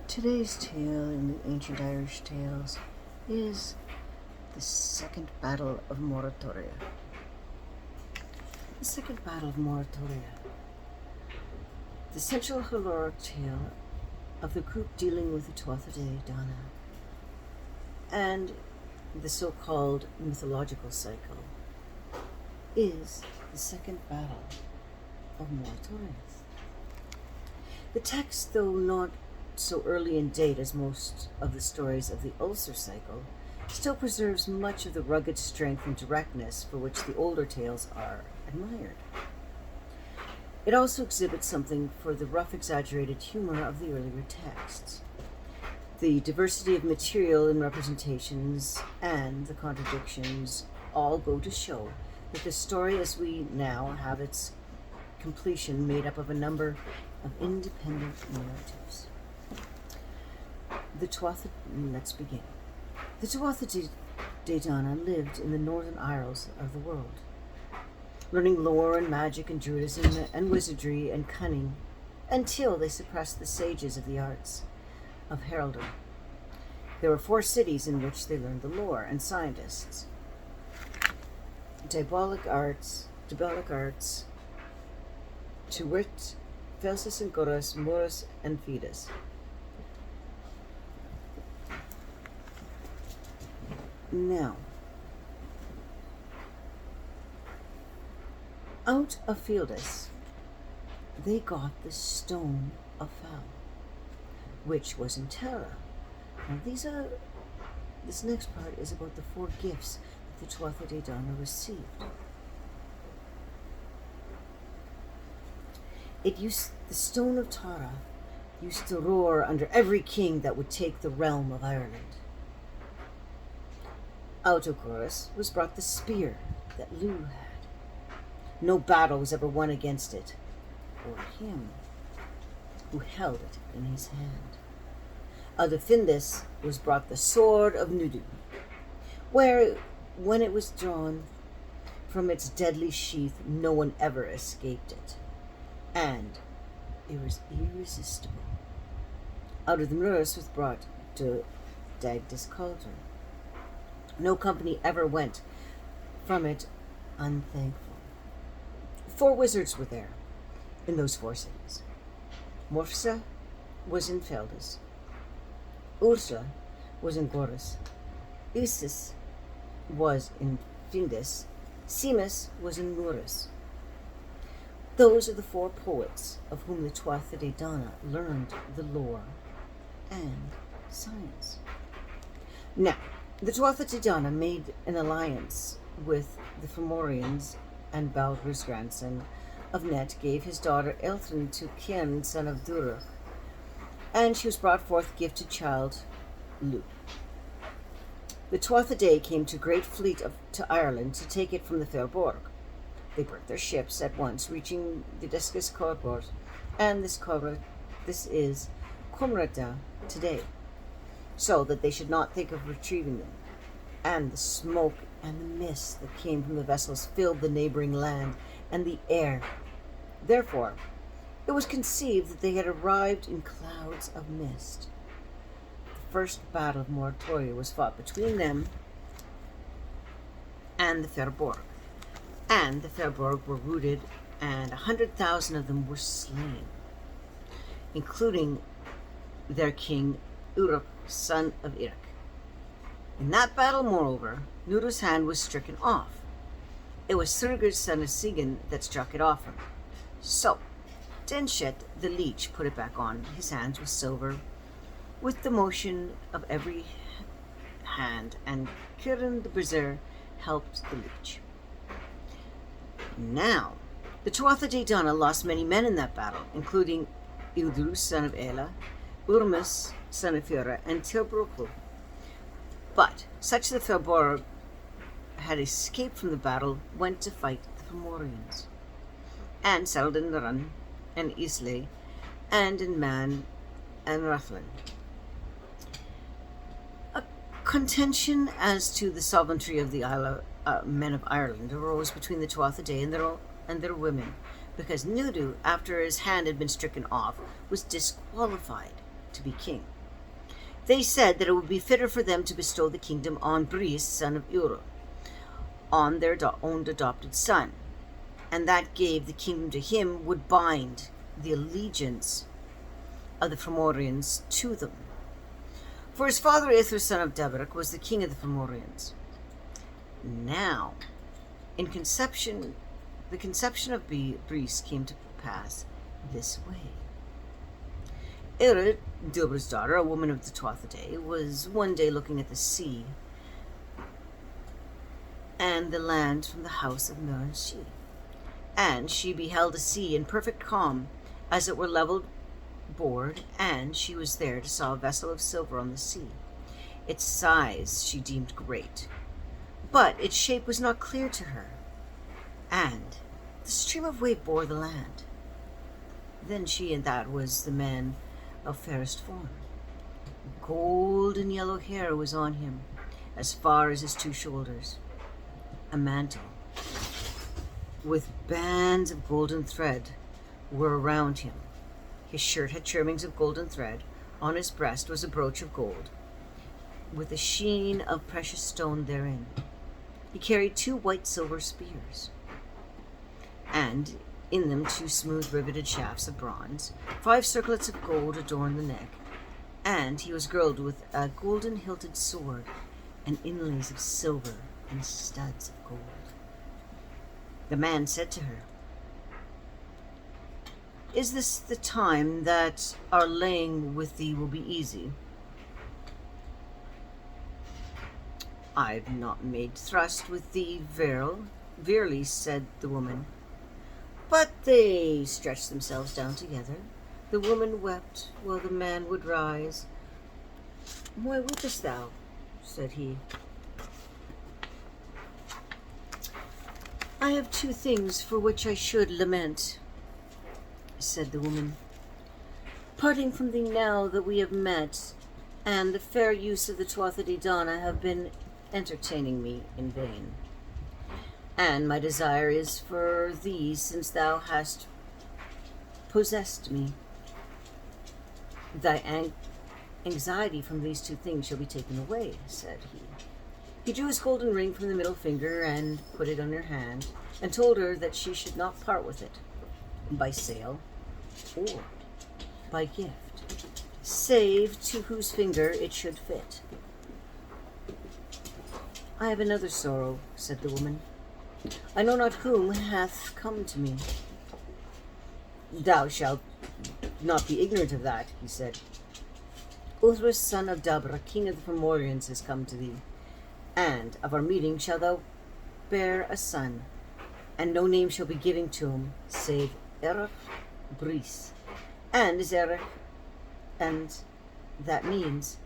Today's tale in the ancient Irish tales is the Second Battle of Moytura. The Second Battle of Moytura, the central heroic tale of the group dealing with the Tuatha De Danna and the so-called mythological cycle, is the Second Battle of Moytura. The text, though not so early in date as most of the stories of the Ulster cycle, still preserves much of the rugged strength and directness for which the older tales are admired. It also exhibits something for the rough, exaggerated humor of the earlier texts. The diversity of material and representations and the contradictions all go to show that the story as we now have its completion made up of a number of independent narratives. Let's begin. The Tuatha De Danna lived in the northern Isles of the world, learning lore and magic and druidism and wizardry and cunning until they suppressed the sages of the arts of heraldry. There were 4 cities in which they learned the lore and scientists. Diabolic arts, to wit, Felsis and Goras, Morus and Fides. Now, out of Fields, they got the Stone of Fel, which was in Tara. Now this next part is about the 4 gifts that the Tuatha De Danna received. The Stone of Tara used to roar under every king that would take the realm of Ireland. Out of Goras was brought the spear that Lugh had. No battle was ever won against it, or him who held it in his hand. Out of Findus was brought the sword of Nudu, where, when it was drawn from its deadly sheath, no one ever escaped it, and it was irresistible. Out of the Mhorragu was brought to Dagda's cauldron. No company ever went from it unthankful. 4 wizards were there in those 4 cities. Morsa was in Feldis. Ursula was in Goras. Isis was in Findus. Seamus was in Mhorragu. Those are the 4 poets of whom the Tuatha De Danna learned the lore and science. Now, the Tuatha De Danna made an alliance with the Fomorians, and Baldr's grandson of Net gave his daughter Elthrin to Cian, son of Durach, and she was brought forth gifted child Lugh. The Tuatha De came to great fleet to Ireland to take it from the Fairborg. They burnt their ships at once, reaching the Discus Corbor, and this is Cumrada today, so that they should not think of retrieving them. And the smoke and the mist that came from the vessels filled the neighboring land and the air. Therefore, it was conceived that they had arrived in clouds of mist. The first battle of Moytura was fought between them and the Fairborg. And the Fairborg were routed, and 100,000 of them were slain, including their king Uruk, son of Irek. In that battle, moreover, Nudu's hand was stricken off. It was Thurgar's son of Sigan that struck it off him. So, Denshet the leech put it back on his hands with silver, with the motion of every hand, and Kirin the Brazier helped the leech. Now, the Tuatha De Danna lost many men in that battle, including Ildrus, son of Ela, Urmus, son of Fura, and Tilbruklu. But such the Fairborg had escaped from the battle went to fight the Fomorians, and settled in Run and Islay, and in Man and Rathlin. A contention as to the sovereignty of the men of Ireland arose between the Tuatha De and their women, because Nudu, after his hand had been stricken off, was disqualified to be king. They said that it would be fitter for them to bestow the kingdom on Bris, son of Uru, on their own adopted son, and that gave the kingdom to him would bind the allegiance of the Fomorians to them. For his father Ithur, son of Deborah, was the king of the Fomorians. Now, the conception of Bris came to pass this way. Irid, Deborah's daughter, a woman of the Tuatha De, was one day looking at the sea and the land from the house of Mhorragu. And she beheld a sea in perfect calm, as it were leveled board, and she was there to saw a vessel of silver on the sea. Its size she deemed great, but its shape was not clear to her, and the stream of wave bore the land. Then she, and that was the man of fairest form. Golden yellow hair was on him, as far as his 2 shoulders. A mantle with bands of golden thread were around him. His shirt had trimmings of golden thread. On his breast was a brooch of gold, with a sheen of precious stone therein. He carried 2 white silver spears, and in them 2 smooth riveted shafts of bronze. 5 circlets of gold adorned the neck, and he was girdled with a golden hilted sword and inlays of silver and studs of gold. The man said to her, "Is this the time that our laying with thee will be easy?" "I've not made thrust with thee, verily," said the woman. But they stretched themselves down together. The woman wept while the man would rise. "Why weepest thou?" said he. "I have 2 things for which I should lament," said the woman. "Parting from thee now that we have met, and the fair use of the Tuatha De Danna have been entertaining me in vain. And my desire is for thee, since thou hast possessed me. Thy anxiety from these 2 things shall be taken away," said he. He drew his golden ring from the middle finger and put it on her hand, and told her that she should not part with it by sale or by gift, save to whose finger it should fit. "I have another sorrow," said the woman. "I know not whom hath come to me." "Thou shalt not be ignorant of that," he said. "Uthra, son of Deborah, king of the Fomorians, has come to thee, and of our meeting shalt thou bear a son, and no name shall be given to him save Erech Bris, and is Erech, and that means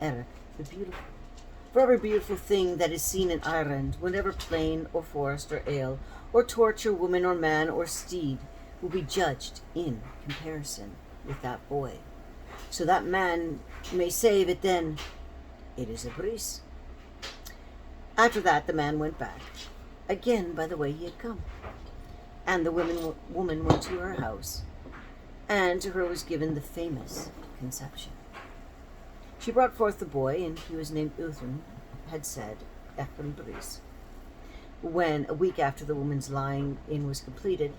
Erech the Beautiful. For every beautiful thing that is seen in Ireland, whenever plain or forest or ale, or torch or woman or man or steed, will be judged in comparison with that boy. So that man may say of it then, it is a Bris." After that the man went back, again by the way he had come. And the woman went to her house, and to her was given the famous conception. She brought forth the boy, and he was named Uthran, had said, Echem Bris. When, a week after the woman's lying in was completed,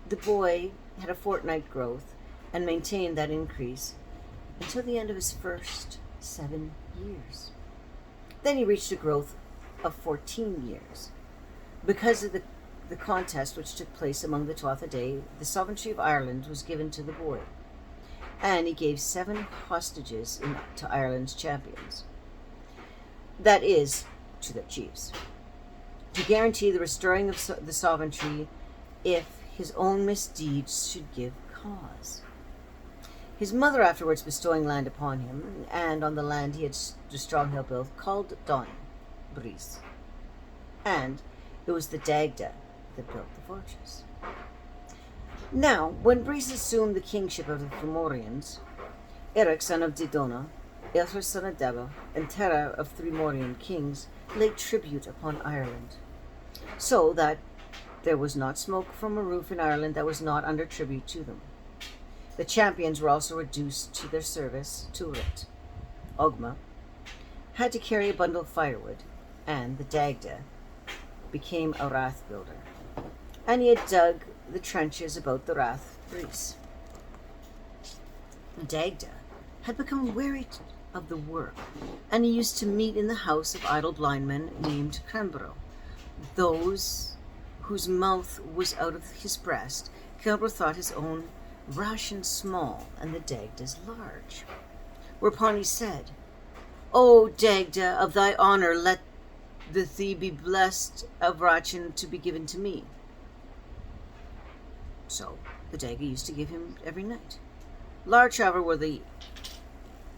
the boy had a fortnight growth, and maintained that increase until the end of his first 7 years. Then he reached a growth of 14 years. Because of the contest which took place among the Tuatha De, the sovereignty of Ireland was given to the boy, and he gave 7 hostages to Ireland's champions, that is, to their chiefs, to guarantee the restoring of the sovereignty if his own misdeeds should give cause. His mother afterwards bestowing land upon him, and on the land he had a strong hill built, called Don Bris, and it was the Dagda that built the fortress. Now, when Bris assumed the kingship of the Fomorians, Erech, son of Didona, Ithra, son of Deborah, and Terah of 3 Morian kings laid tribute upon Ireland, so that there was not smoke from a roof in Ireland that was not under tribute to them. The champions were also reduced to their service to it, Ogma, had to carry a bundle of firewood, and the Dagda became a rath builder, and he had dug the trenches about the rath Breeze. Dagda had become weary of the work, and he used to meet in the house of idle blind men named Cranborough, those whose mouth was out of his breast. Cranborough thought his own ration small, and the Dagda's large. Whereupon he said, "O Dagda, of thy honour let the thee be blessed of ration to be given to me." So the Dagda used to give him every night. Large, however, were the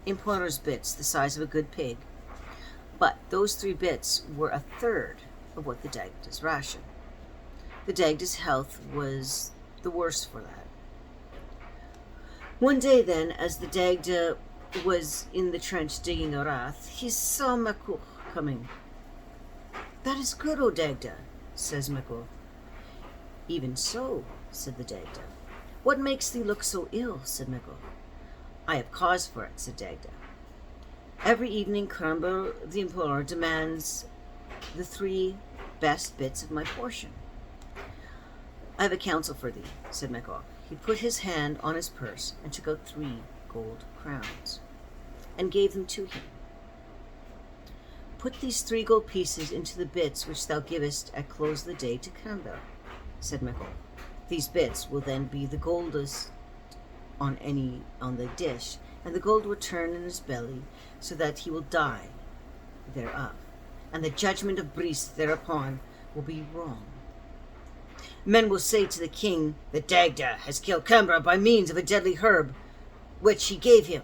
importer's bits, the size of a good pig, but those 3 bits were a third of what the Dagda's ration. The Dagda's health was the worse for that. One day then, as the Dagda was in the trench digging a rath, he saw Mhorragu coming. "That is good, O Dagda," says Mhorragu. "Even so," said the Dagda. "What makes thee look so ill?" said Mhorragu. "I have cause for it," said Dagda. "Every evening Cranborough the Importer demands the 3 best bits of my portion." "I have a counsel for thee," said Mhorragu. He put his hand on his purse and took out 3 gold crowns and gave them to him. "Put these 3 gold pieces into the bits which thou givest at close of the day to Cranborough," said Mhorragu. "These bits will then be the goldest on the dish, and the gold will turn in his belly, so that he will die thereof, and the judgment of Breeze thereupon will be wrong. Men will say to the king, the Dagda has killed Cranborough by means of a deadly herb, which he gave him.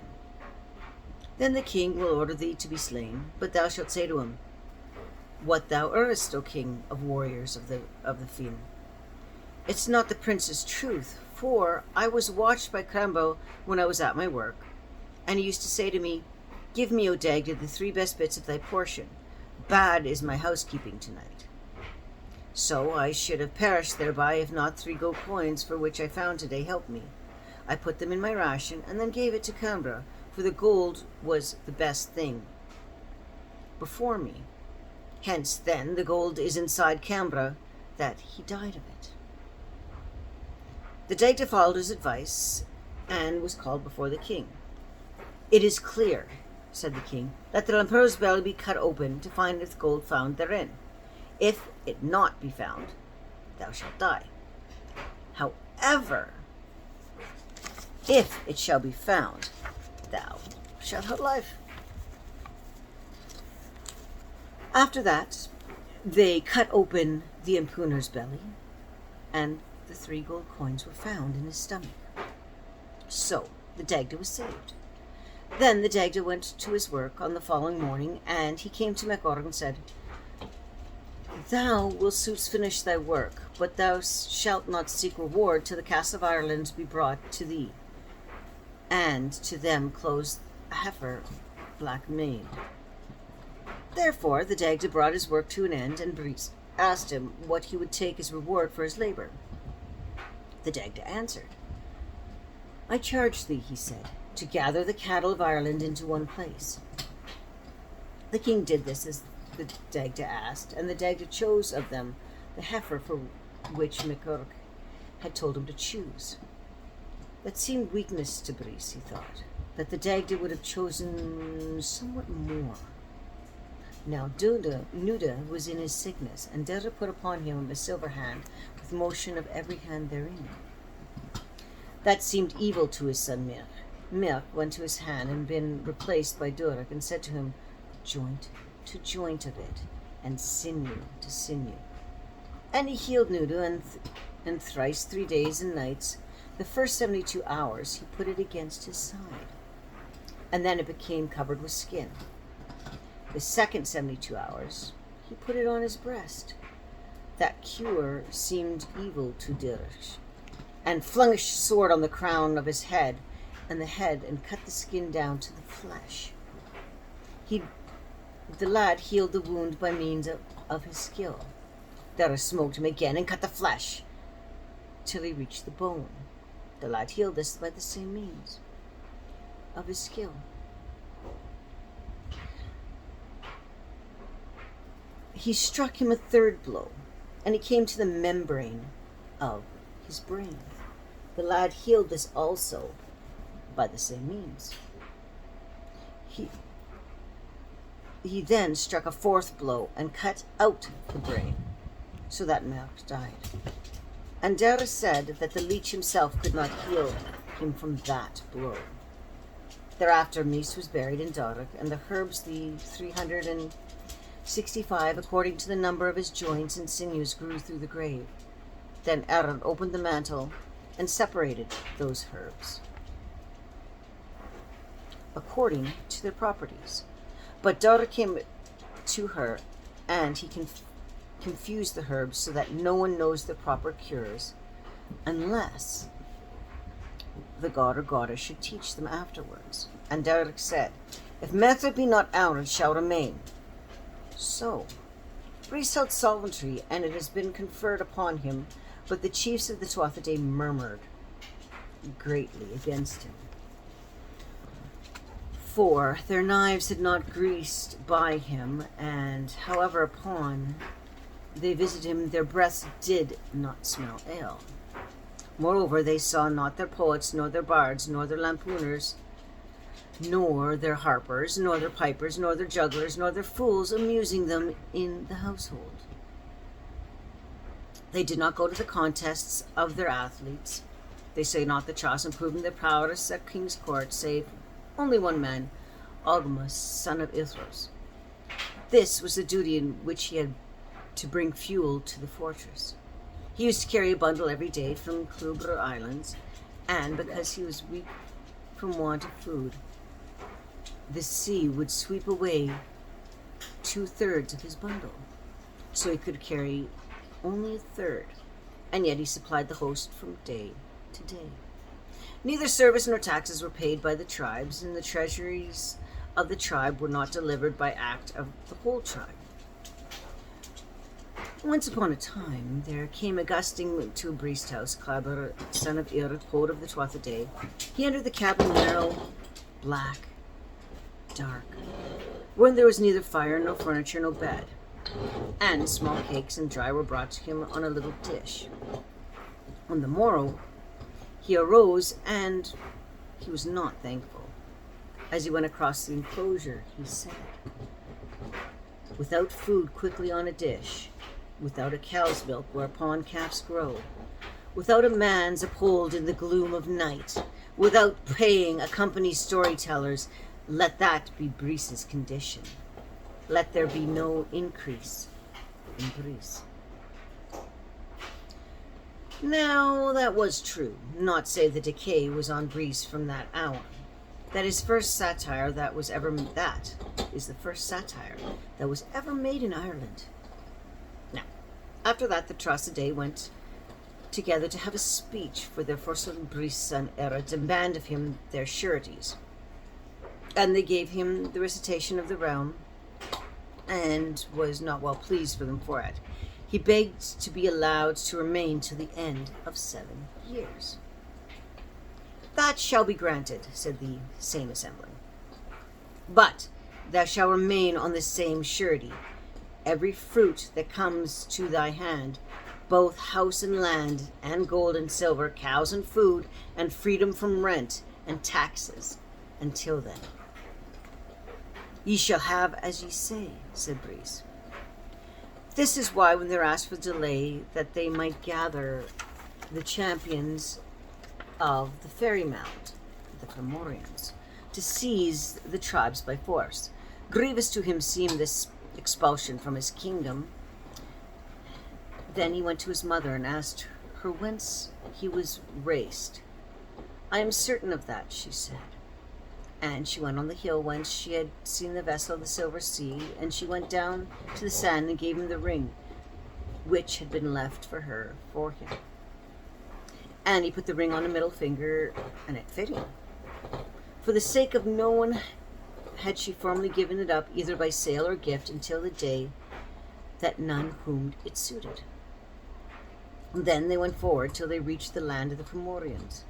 Then the king will order thee to be slain, but thou shalt say to him, What thou errest, O king of warriors of the Finn. It's not the prince's truth, for I was watched by Cranborough when I was at my work, and he used to say to me, Give me, O Dagda, the 3 best bits of thy portion. Bad is my housekeeping tonight. So I should have perished thereby if not 3 gold coins for which I found today helped me. I put them in my ration and then gave it to Cranborough, for the gold was the best thing before me. Hence, then, the gold is inside Cranborough, that he died of it. The Dagda followed his advice and was called before the king. It is clear, said the king, that the emperor's belly be cut open to find if gold found therein. If it not be found, thou shalt die. However, if it shall be found, thou shalt have life. After that, they cut open the impugner's belly, and the 3 gold coins were found in his stomach. So the Dagda was saved. Then the Dagda went to his work on the following morning, and he came to Mhorragu and said, Thou wilt soon finish thy work, but thou shalt not seek reward till the castle of Ireland be brought to thee, and to them close a heifer black maned. Therefore the Dagda brought his work to an end, and Breeze asked him what he would take as reward for his labour. The Dagda answered, I charge thee, he said, to gather the cattle of Ireland into one place. The king did this as the Dagda asked, and the Dagda chose of them the heifer for which Mhorragu had told him to choose. That seemed weakness to Breeze, he thought, that the Dagda would have chosen somewhat more. Now Nuda was in his sickness, and Dagda put upon him a silver hand, with motion of every hand therein. That seemed evil to his son Mir. Mir went to his hand and been replaced by Durak, and said to him, Joint to joint of it, and sinew to sinew. And he healed Nuda, and thrice 3 days and nights, the first 72 hours, he put it against his side, and then it became covered with skin. The second 72 hours, he put it on his breast. That cure seemed evil to Dirch, and flung his sword on the crown of his head, and cut the skin down to the flesh. The lad healed the wound by means of his skill. Dirch smote him again and cut the flesh till he reached the bone. The lad healed this by the same means of his skill. he struck him a third blow, and he came to the membrane of his brain. The lad healed this also by the same means. He then struck a fourth blow and cut out the brain, so that Mag died. And Dara said that the leech himself could not heal him from that blow. Thereafter Mies was buried in Dara, and the herbs, the 365, according to the number of his joints and sinews, grew through the grave. Then Erin opened the mantle and separated those herbs according to their properties. But Dara came to her, and he confused the herbs so that no one knows the proper cures unless the god or goddess should teach them afterwards. And Derek said, "If method be not out, it shall remain." So, Rhys held sovereignty, and it has been conferred upon him, but the chiefs of the Tuatha De murmured greatly against him. For their knives had not greased by him, and however upon they visited him, their breaths did not smell ale. Moreover, they saw not their poets, nor their bards, nor their lampooners, nor their harpers, nor their pipers, nor their jugglers, nor their fools amusing them in the household. They did not go to the contests of their athletes. They say not the chosen, proving their prowess at king's court, save only one man, Ogmus, son of Ithros. This was the duty in which he had to bring fuel to the fortress. He used to carry a bundle every day from Clubra Islands, and because he was weak from want of food, the sea would sweep away 2/3 of his bundle, so he could carry only a third, and yet he supplied the host from day to day. Neither service nor taxes were paid by the tribes, and the treasuries of the tribe were not delivered by act of the whole tribe. Once upon a time, there came a gusting to a priest house, Clabber, son of Ir, poet of the Tuatha De. He entered the cabin narrow, black, dark, when there was neither fire, no furniture, no bed, and small cakes and dry were brought to him on a little dish. On the morrow, he arose, and he was not thankful. As he went across the enclosure, he said, "Without food quickly on a dish, without a cow's milk whereupon calves grow, without a man's uphold in the gloom of night, without paying a company's storytellers, let that be Breese's condition. Let there be no increase in Breese." Now, that was true, not say the decay was on Breese from that hour. That is the first satire that was ever made in Ireland. Now, after that, the Tuatha De went together to have a speech for their forsook Breese son Era, to demand of him their sureties. And they gave him the recitation of the realm, and was not well pleased for them for it. He begged to be allowed to remain till the end of 7 years. "That shall be granted," said the same assembly. "But thou shalt remain on the same surety. Every fruit that comes to thy hand, both house and land, and gold and silver, cows and food, and freedom from rent and taxes, until then. Ye shall have as ye say," said Breese. This is why, when they're asked for delay, that they might gather the champions of the Fairy Mound, the Fomorians, to seize the tribes by force. Grievous to him seemed this expulsion from his kingdom. Then he went to his mother and asked her whence he was raised. "I am certain of that," she said. And she went on the hill whence she had seen the vessel of the Silver Sea, and she went down to the sand and gave him the ring, which had been left for her for him. And he put the ring on a middle finger, and it fit him. For the sake of no one had she formally given it up, either by sale or gift, until the day that none whom it suited. And then they went forward till they reached the land of the Fomorians.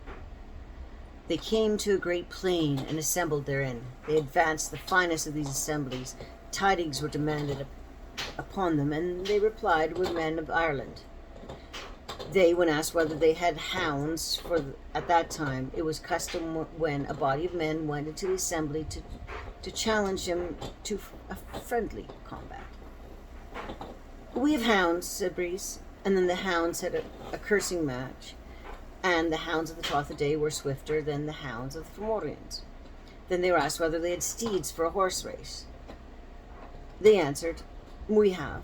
They came to a great plain and assembled therein. They advanced the finest of these assemblies. Tidings were demanded upon them, and they replied were men of Ireland. They, when asked whether they had hounds, for at that time it was custom when a body of men went into the assembly to challenge them to a friendly combat. "We have hounds," said Brees, and then the hounds had a cursing match, and the hounds of the Tuatha De were swifter than the hounds of the Fomorians. Then they were asked whether they had steeds for a horse race. They answered, "We have,"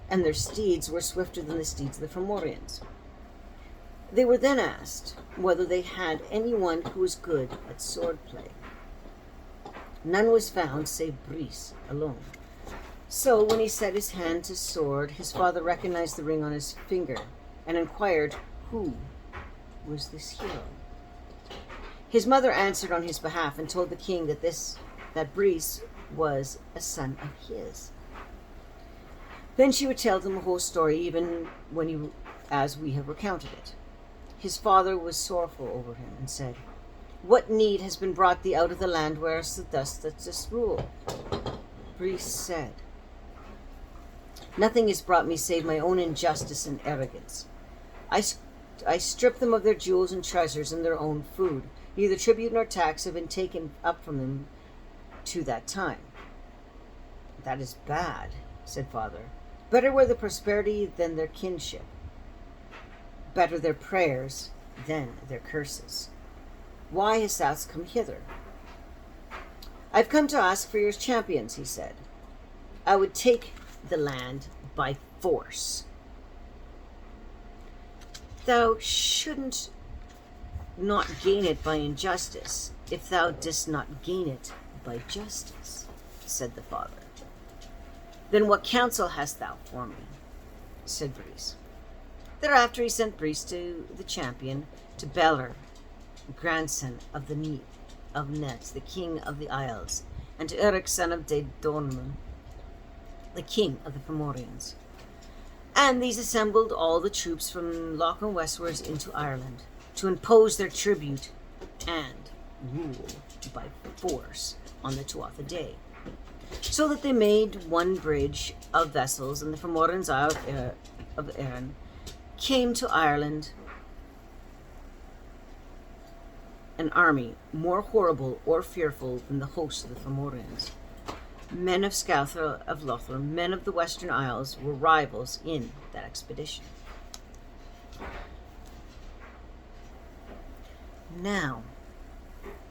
and their steeds were swifter than the steeds of the Fomorians. They were then asked whether they had anyone who was good at swordplay. None was found save Brees alone. So when he set his hand to sword, his father recognized the ring on his finger and inquired who was this hero. His mother answered on his behalf and told the king that Brees was a son of his. Then she would tell them the whole story, even as we have recounted it. His father was sorrowful over him and said, "What need has been brought thee out of the land whereas thus dost rule?" Brees said, "Nothing has brought me save my own injustice and arrogance. I stripped them of their jewels and treasures and their own food. Neither tribute nor tax have been taken up from them to that time." "That is bad," said father. "Better were the prosperity than their kinship. Better their prayers than their curses. Why hast thou come hither?" "I've come to ask for your champions," he said. "I would take the land by force." "Thou shouldn't not gain it by injustice, if thou didst not gain it by justice," said the father. "Then what counsel hast thou for me?" said Brees. Thereafter he sent Brees to the champion, to Beller, grandson of Nets, the king of the Isles, and to Eric, son of De Danna, the king of the Fomorians. And these assembled all the troops from Lugh and westwards into Ireland, to impose their tribute and rule by force on the Tuatha De, so that they made one bridge of vessels, and the Fomorians of Erin came to Ireland, an army more horrible or fearful than the host of the Fomorians. Men of Scathra of Lothar, men of the Western Isles, were rivals in that expedition. Now,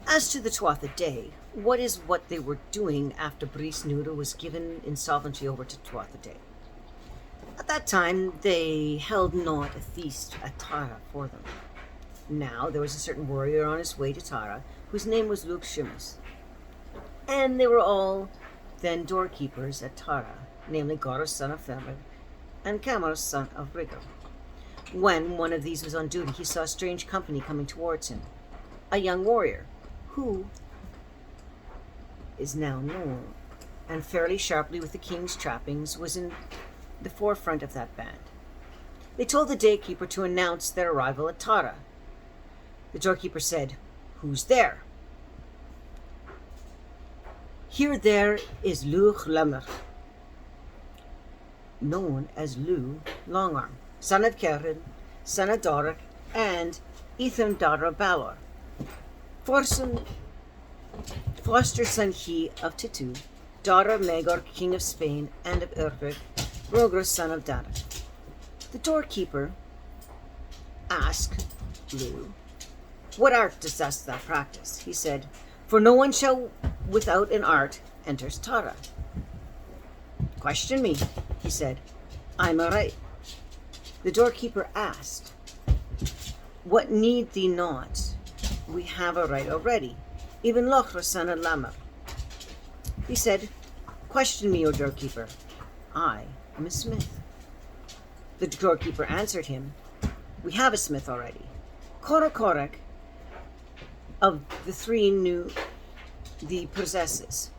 as to the Tuatha De, what they were doing after Brees Nuda was given in sovereignty over to Tuatha De? At that time, they held not a feast at Tara for them. Now, there was a certain warrior on his way to Tara, whose name was Lugh, and they were all then doorkeepers at Tara, namely Gora's son of Fermig and Camar's son of Rigel. When one of these was on duty, he saw a strange company coming towards him. A young warrior, who is now known, and fairly sharply with the king's trappings, was in the forefront of that band. They told the daykeeper to announce their arrival at Tara. The doorkeeper said, "Who's there?" "Here there is Lugh Lemmer, known as Lugh Longarm, son of Cerin, son of Doric, and Ethan, daughter of Balor. Foster son he of Titu, daughter of Magor, king of Spain, and of Urfric, Roger, son of Dana." The doorkeeper asked Lugh, "What art dost thou practice?" He said, "For no one shall without an art enters Tara." "Question me," he said. "I'm a right." The doorkeeper asked, "What need thee not? We have a right already, even Lochra, son of Lamar." He said, "Question me, O doorkeeper. I am a smith." The doorkeeper answered him, "We have a smith already. Korakorek of the three knew the possesses."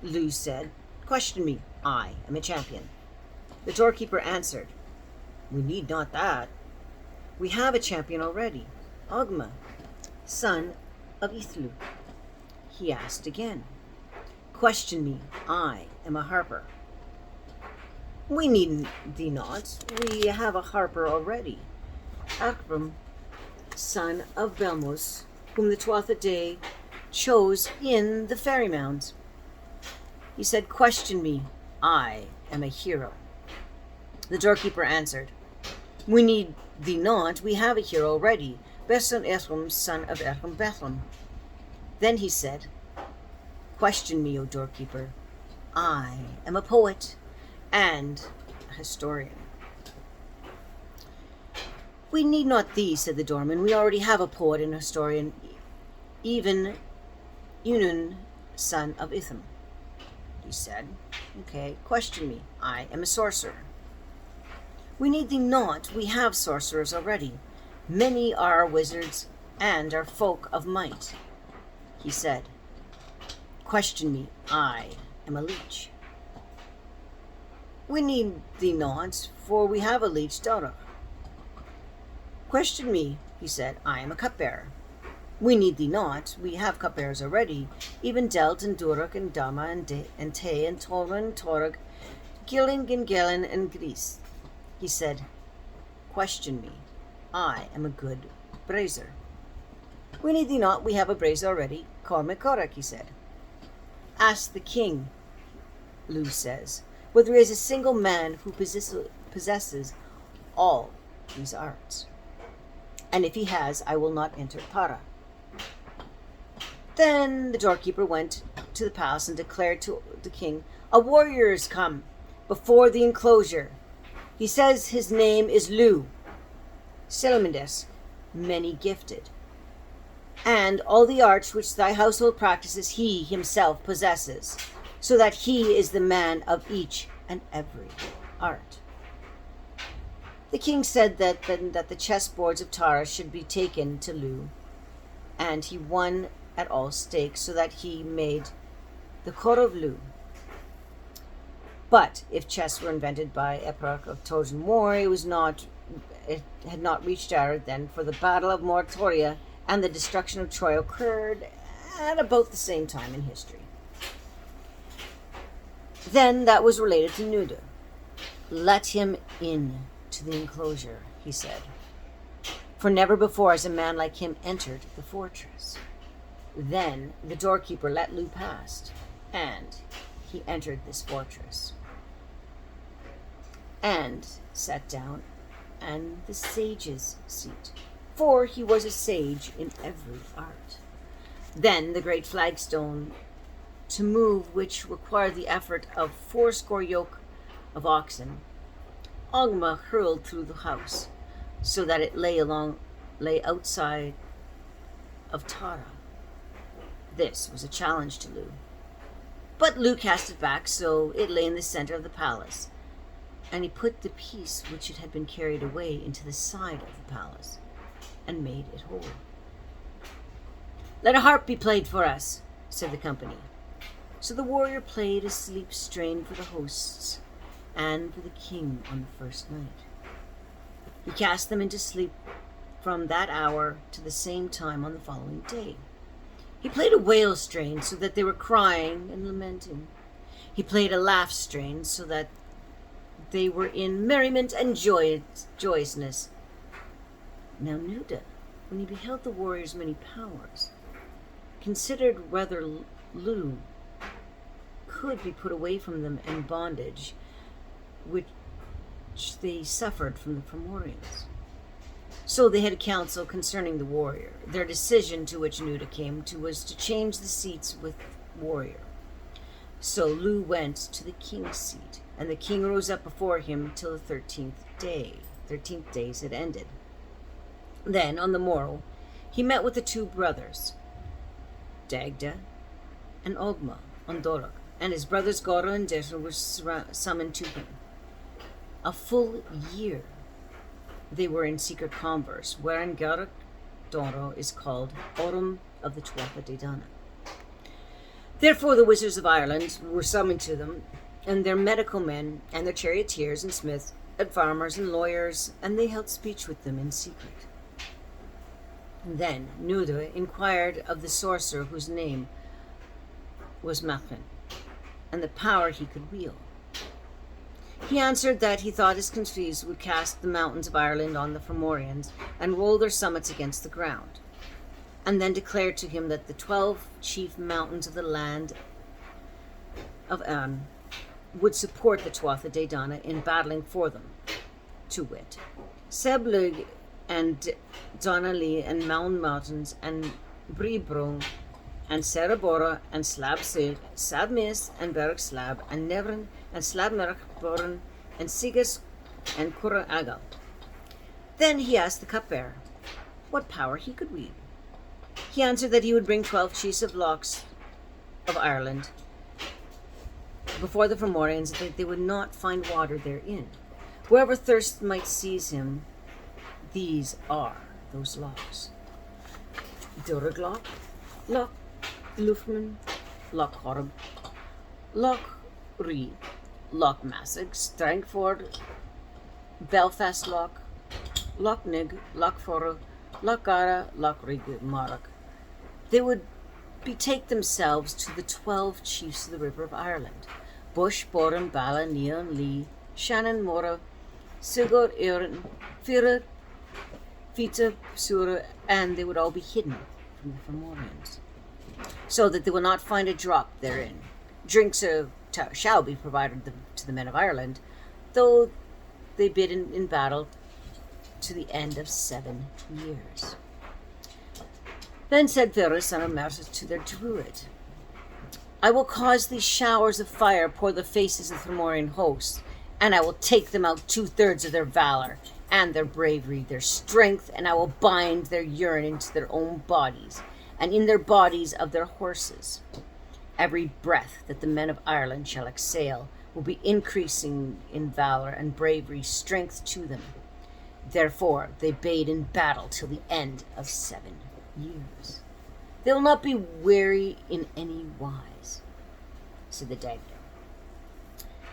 Lugh said, "Question me. I am a champion." The doorkeeper answered, "We need not that. We have a champion already, Ogma, son of Ithlu." He asked again, "Question me. I am a harper." We need thee not. We have a harper already. Akram, son of Belmus, whom the Tuatha De chose in the fairy mounds. He said, question me. I am a hero. The doorkeeper answered, we need thee not. We have a hero already. Beson Ephraim, son of Ephraim Bethlehem. Then he said, question me, O doorkeeper. I am a poet and a historian. We need not thee, said the doorman. We already have a poet and historian, even Unun, son of Itham. He said, okay, question me. I am a sorcerer. We need thee not. We have sorcerers already. Many are our wizards and our folk of might. He said, question me. I am a leech. We need thee not, for we have a leech daughter. Question me, he said. I am a cupbearer. We need thee not. We have cupbearers already, even Delt and Durak and Dama and Te and Torah and Torag, Gilling and Gelen and Gris. He said, question me. I am a good brazier. We need thee not. We have a brazier already. Call me Korak, he said. Ask the king, Lugh says, whether there is a single man who possesses all these arts. And if he has, I will not enter Para. Then the doorkeeper went to the palace and declared to the king, a warrior is come before the enclosure. He says his name is Lugh, Silmendes, many gifted. And all the arts which thy household practices he himself possesses, so that he is the man of each and every art. The king said that the chessboards of Tara should be taken to Lugh, and he won at all stakes, so that he made the court of Lugh. But if chess were invented by epoch of Trojan War, it had not reached our then, for the battle of Moytura and the destruction of Troy occurred at about the same time in history. Then that was related to Nuda. Let him in to the enclosure, he said, for never before has a man like him entered the fortress. Then the doorkeeper let Lugh pass, and he entered this fortress, and sat down on the sage's seat, for he was a sage in every art. Then the great flagstone to move, which required the effort of 80 yoke of oxen, Ogma hurled through the house, so that it lay outside of Tara. This was a challenge to Lugh. But Lugh cast it back, so it lay in the center of the palace, and he put the piece which it had been carried away into the side of the palace, and made it whole. Let a harp be played for us, said the company. So the warrior played a sleep strain for the hosts and for the king on the first night. He cast them into sleep from that hour to the same time on the following day. He played a wail strain so that they were crying and lamenting. He played a laugh strain so that they were in merriment and joyousness. Now Nuda, when he beheld the warriors' many powers, considered whether Lugh could be put away from them in bondage, which they suffered from the Fomorians. So they had a council concerning the warrior. Their decision, to which Nuda came to, was to change the seats with warrior. So Lugh went to the king's seat, and the king rose up before him till the 13th day. 13th days had ended. Then, on the morrow, he met with the two brothers, Dagda and Ogma, on Dorak, and his brothers Gora and Desra were summoned to him. A full year they were in secret converse, wherein Garak Doro is called Autumn of the Tuatha De Danna. Therefore the wizards of Ireland were summoned to them, and their medical men, and their charioteers and smiths, and farmers and lawyers, and they held speech with them in secret. And then Nuda inquired of the sorcerer whose name was Machan, and the power he could wield. He answered that he thought his countries would cast the mountains of Ireland on the Fomorians and roll their summits against the ground, and then declared to him that the 12 chief mountains of the land of An would support the Tuatha De Danna in battling for them, to wit, Seb Lugh and Donnelly and Mound Mountains and Bribrung and Serabora and Slabsil, Sabmis and Berg Slab and Nevern and Slabmerach Boren and Sigas and Curraagal. Then he asked the cupbearer what power he could wield. He answered that he would bring 12 chiefs of Lochs of Ireland before the Fomorians, that they would not find water therein. Wherever thirst might seize him, these are those lochs: Duragloch, Loch Lufman, Loch Horb, Loch Ree, Loch Massig, Strangford, Belfast Loch, Loch Nig, Loch Forrel, Loch Gara, Loch Rig, Mhorragu. They would betake themselves to the 12 chiefs of the River of Ireland: Bush, Boran, Bala, Neon, Lee, Shannon, Mora, Sigurd, Erin, Firer, Fita, Sura, and they would all be hidden from the Fomorians, so that they will not find a drop therein. Drinks shall be provided to the men of Ireland, though they bid in battle to the end of 7 years. Then said Pharaoh, son of Mercer, to their druid, I will cause these showers of fire pour the faces of the Fomorian hosts, and I will take them out 2/3 of their valor and their bravery, their strength, and I will bind their urine into their own bodies, and in their bodies of their horses. Every breath that the men of Ireland shall exhale will be increasing in valor and bravery, strength to them. Therefore they bade in battle till the end of 7 years. They will not be weary in any wise, said the Dagda.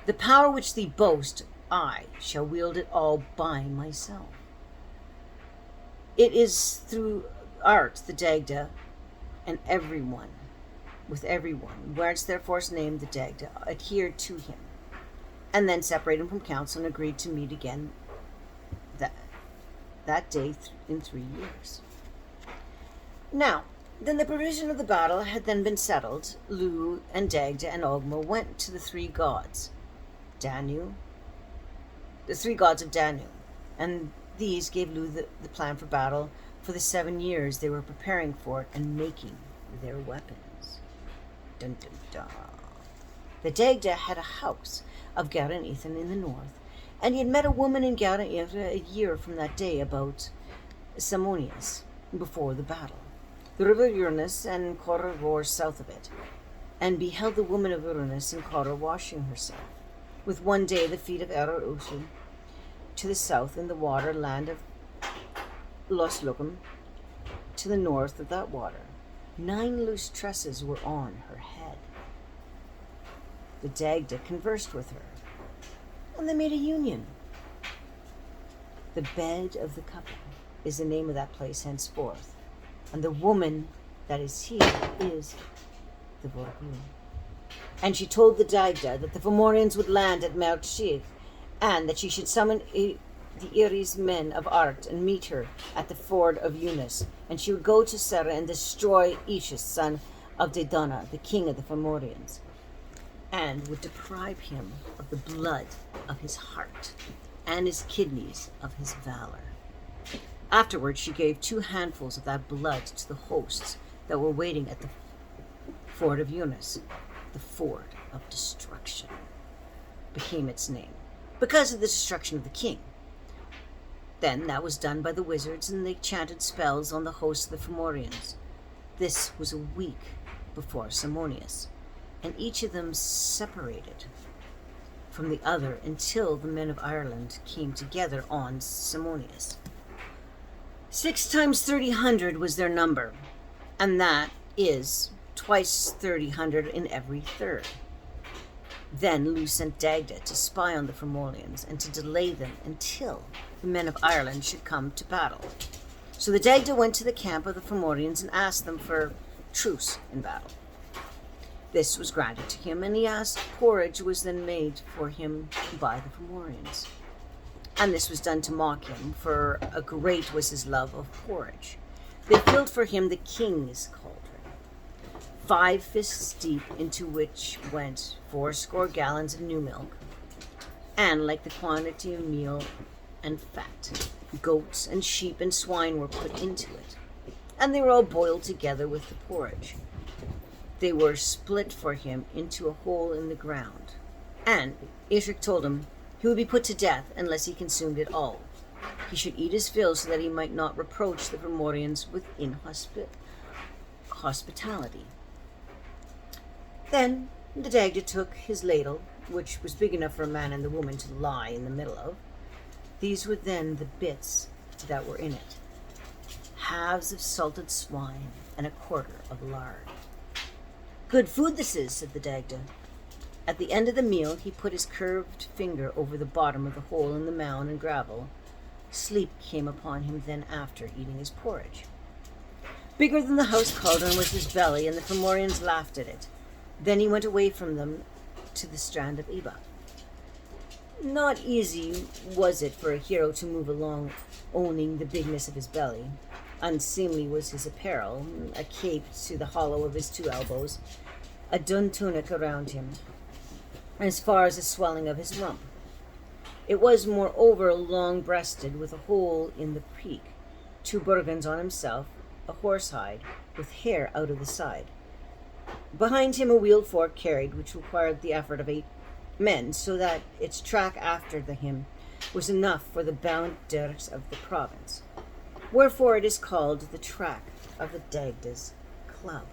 The power which thee boast, I shall wield it all by myself. It is through art the Dagda, and everyone, with everyone, whence therefore is named the Dagda, adhered to him, and then separated from council and agreed to meet again that day in 3 years. Now, then the provision of the battle had then been settled. Lugh and Dagda and Ogma went to the 3 gods, the 3 gods of Danu, and these gave Lugh the plan for battle for the 7 years they were preparing for it and making their weapons. Dun, dun, dun. The Dagda had a house of Garan Ethan in the north, and he had met a woman in Garan a year from that day about Samonius, before the battle. The river Uranus and Corra roars south of it, and beheld the woman of Uranus and Corra washing herself, with one day the feet of Error Usu, to the south in the water land of Los Lucum, to the north of that water. 9 loose tresses were on her head. The Dagda conversed with her, and they made a union. The bed of the couple is the name of that place henceforth, and the woman that is here is the Mhorragu. And she told the Dagda that the Fomorians would land at Mag Tured, and that she should summon the Iri's men of art and meet her at the ford of Eunice, and she would go to Serra and destroy Ishus, son of De Danna, the king of the Fomorians, and would deprive him of the blood of his heart and his kidneys of his valor. Afterwards she gave 2 handfuls of that blood to the hosts that were waiting at the ford of Eunice. The ford of destruction became its name, because of the destruction of the king. Then that was done by the wizards, and they chanted spells on the hosts of the Fomorians. This was a week before Samonius, and each of them separated from the other until the men of Ireland came together on Samonius. 6 times 30 was their number, and that is twice 30 in every third. Then Lugh sent Dagda to spy on the Fomorians and to delay them until the men of Ireland should come to battle. So the Dagda went to the camp of the Fomorians and asked them for truce in battle. This was granted to him, and he asked porridge was then made for him by the Fomorians. And this was done to mock him, for a great was his love of porridge. They filled for him the king's cauldron, 5 fists deep, into which went 80 gallons of new milk, and like the quantity of meal and fat, goats and sheep and swine were put into it, and they were all boiled together with the porridge. They were split for him into a hole in the ground, and Itric told him he would be put to death unless he consumed it all. He should eat his fill so that he might not reproach the Fomorians with inhospitality. Then the Dagda took his ladle, which was big enough for a man and the woman to lie in the middle of. These were then the bits that were in it: halves of salted swine and a quarter of lard. "Good food this is," said the Dagda. At the end of the meal, he put his curved finger over the bottom of the hole in the mound and gravel. Sleep came upon him then after eating his porridge. Bigger than the house cauldron was his belly, and the Fomorians laughed at it. Then he went away from them to the strand of Iba. Not easy was it for a hero to move along owning the bigness of his belly. Unseemly was his apparel, a cape to the hollow of his 2 elbows, a dun tunic around him, as far as the swelling of his rump. It was, moreover, long-breasted, with a hole in the peak, 2 burgans on himself, a horsehide, with hair out of the side. Behind him a wheeled fork carried, which required the effort of 8 men, so that its track after him was enough for the bound dirks of the province. Wherefore it is called the track of the Dagda's club.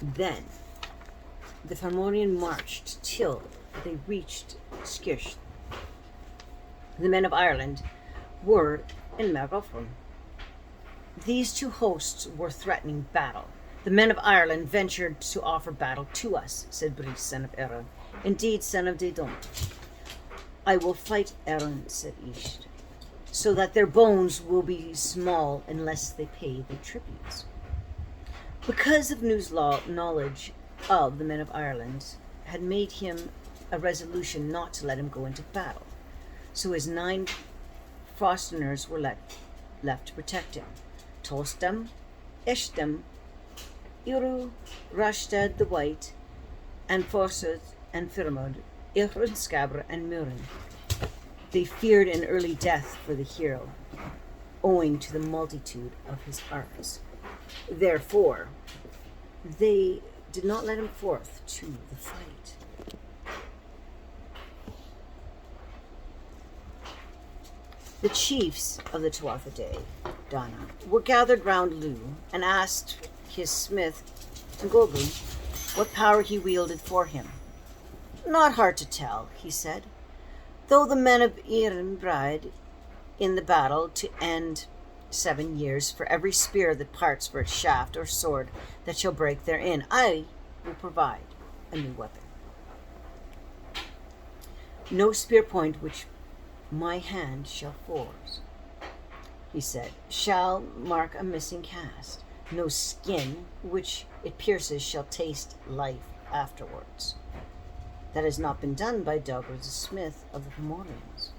Then the Fomorian marched till they reached Skirsh. The men of Ireland were in Mhorragu. These 2 hosts were threatening battle. "The men of Ireland ventured to offer battle to us," said Brice, son of Erin. "Indeed, son of Dedon." "I will fight Erin," said Isht, "so that their bones will be small unless they pay their tributes." Because of Nu's knowledge of the men of Ireland had made him a resolution not to let him go into battle, so his 9 fosterers were left to protect him: Tostam, Eshtam, Iru, Rashtad the White, and Forsud and Firmod, Ilrun Scabra and Murin. They feared an early death for the hero, owing to the multitude of his arts. Therefore, they did not let him forth to the fight. The chiefs of the Tuatha De Danna were gathered round Lugh and asked his smith Mhorragu what power he wielded for him. "Not hard to tell," he said. "Though the men of Erin ride in the battle to end 7 years, for every spear that parts for its shaft or sword that shall break therein, I will provide a new weapon. No spear point which my hand shall force," he said, "shall mark a missing cast. No skin which it pierces shall taste life afterwards. That has not been done by Dogger the smith of the Fomorians."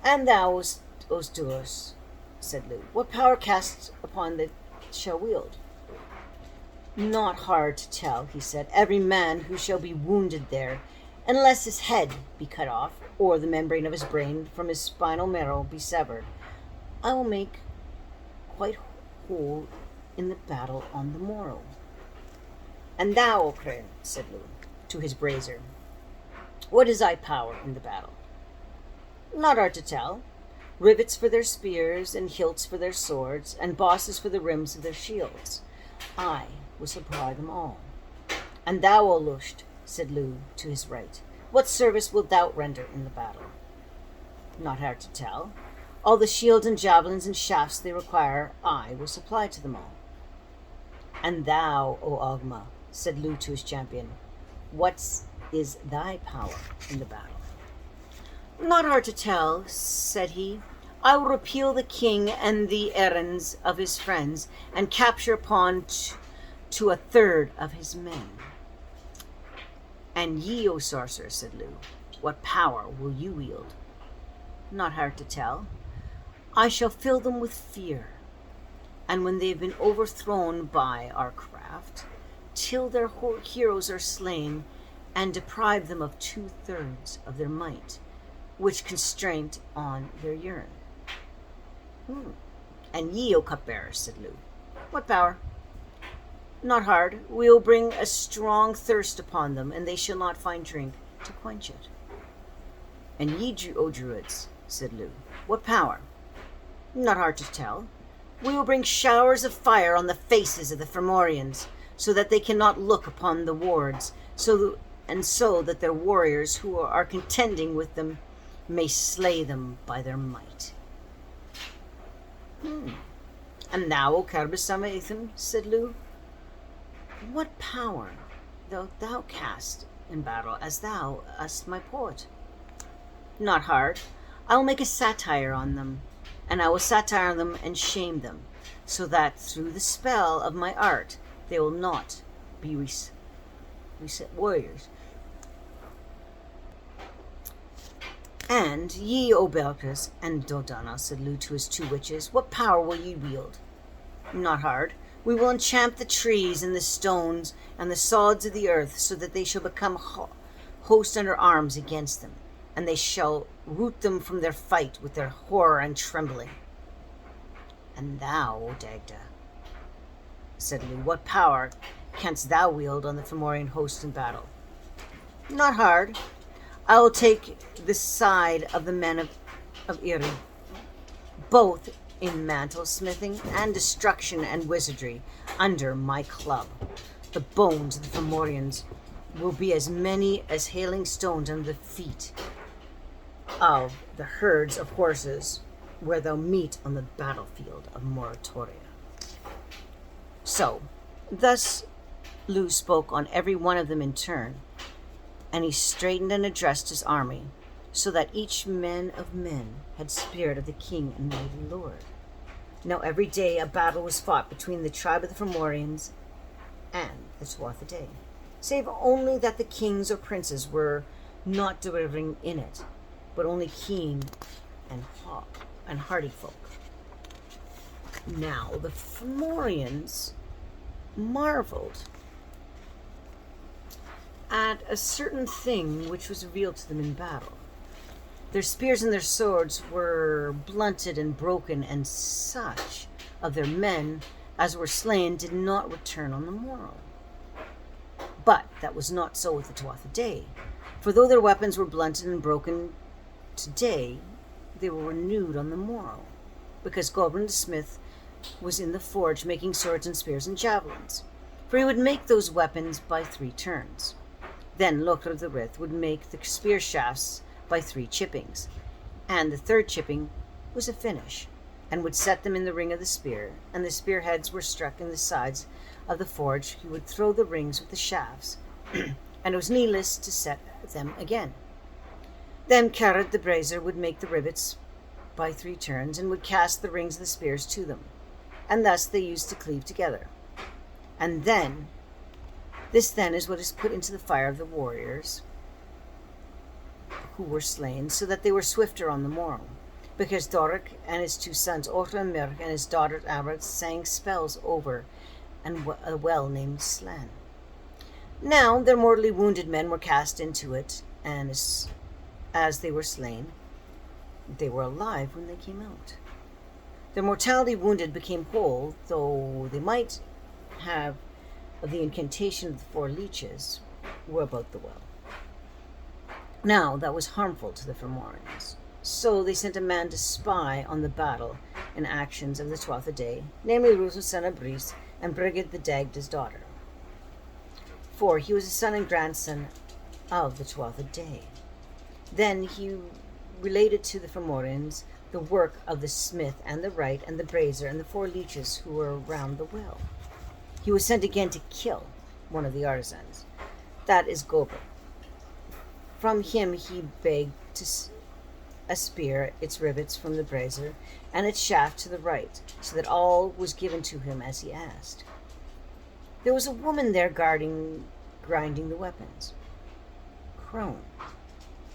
"And thou, Osduos," said Lugh, "what power casts upon that shall wield?" "Not hard to tell," he said. "Every man who shall be wounded there, unless his head be cut off, or the membrane of his brain from his spinal marrow be severed, I will make quite whole in the battle on the morrow." "And thou, O'Crane," said Lugh to his brazier, "what is thy power in the battle?" "Not hard to tell. Rivets for their spears, and hilts for their swords, and bosses for the rims of their shields. I will supply them all." "And thou, O Lusht," said Lugh to his right, "what service wilt thou render in the battle?" "Not hard to tell. All the shields and javelins and shafts they require, I will supply to them all." "And thou, O Ogma," said Lugh to his champion, "what is thy power in the battle?" "Not hard to tell," said he. "I will repeal the king and the errands of his friends, and capture upon to a third of his men. And ye, O sorcerer, said Lugh, what power will you wield? Not hard to tell. I shall fill them with fear, and when they have been overthrown by our craft, till their heroes are slain, and deprive them of 2/3 of their might, which constraint on their urine. And ye, O cupbearer, said Lugh, what power? Not hard. We will bring a strong thirst upon them, and they shall not find drink to quench it. And ye, O druids, said Lugh, what power? Not hard to tell. We will bring showers of fire on the faces of the Fomorians, so that they cannot look upon the wards, so that their warriors who are contending with them may slay them by their might. And now, O Carbisamaethum, said Lugh, what power wilt thou cast in battle as thou us my poet? Not hard. I will make a satire on them, and I will satire them and shame them, so that through the spell of my art they will not be reset warriors. And ye, O Belcas and Dodana, said Lugh to his 2 witches, what power will ye wield? Not hard. We will enchant the trees and the stones and the sods of the earth, so that they shall become host under arms against them, and they shall root them from their fight with their horror and trembling. And thou, O Dagda, said Lugh, what power canst thou wield on the Fomorian host in battle? Not hard. I will take the side of the men of Iri, both in mantle smithing and destruction and wizardry, under my club. The bones of the Fomorians will be as many as hailing stones under the feet of the herds of horses where they'll meet on the battlefield of Moytura. So, thus Lugh spoke on every one of them in turn, and he straightened and addressed his army, so that each man of men had spirit of the king and mighty lord. Now every day a battle was fought between the tribe of the Fomorians and the Tuatha De, save only that the kings or princes were not delivering in it, but only keen and hardy folk. Now the Fomorians marveled at a certain thing which was revealed to them in battle. Their spears and their swords were blunted and broken, and such of their men as were slain did not return on the morrow. But that was not so with the Tuatha De, for though their weapons were blunted and broken today, they were renewed on the morrow, because Goblin the smith was in the forge making swords and spears and javelins, for he would make those weapons by 3 turns. Then Lugh the Rith would make the spear shafts by 3 chippings, and the 3rd chipping was a finish, and would set them in the ring of the spear, and the spear heads were struck in the sides of the forge. He would throw the rings with the shafts, and it was needless to set them again. Then Tured the brazier would make the rivets by 3 turns, and would cast the rings of the spears to them, and thus they used to cleave together. And then, this then is what is put into the fire of the warriors who were slain, so that they were swifter on the morrow, because Doric and his 2 sons, Orta and Mirk, and his daughter Abra, sang spells over and a well named Slan. Now their mortally wounded men were cast into it, and as they were slain, they were alive when they came out. Their mortality wounded became whole, though they might have of the incantation of the 4 leeches were about the well. Now that was harmful to the Fomorians, so they sent a man to spy on the battle and actions of the Tuatha De, namely Ruth son of Bris and Brigid the Dagda's daughter, for he was a son and grandson of the Tuatha De. Then he related to the Fomorians the work of the smith and the wright and the brazier and the 4 leeches who were round the well. He was sent again to kill one of the artisans, that is Gober. From him he begged a spear, its rivets from the brazier, and its shaft to the right, so that all was given to him as he asked. There was a woman there grinding the weapons. Crone,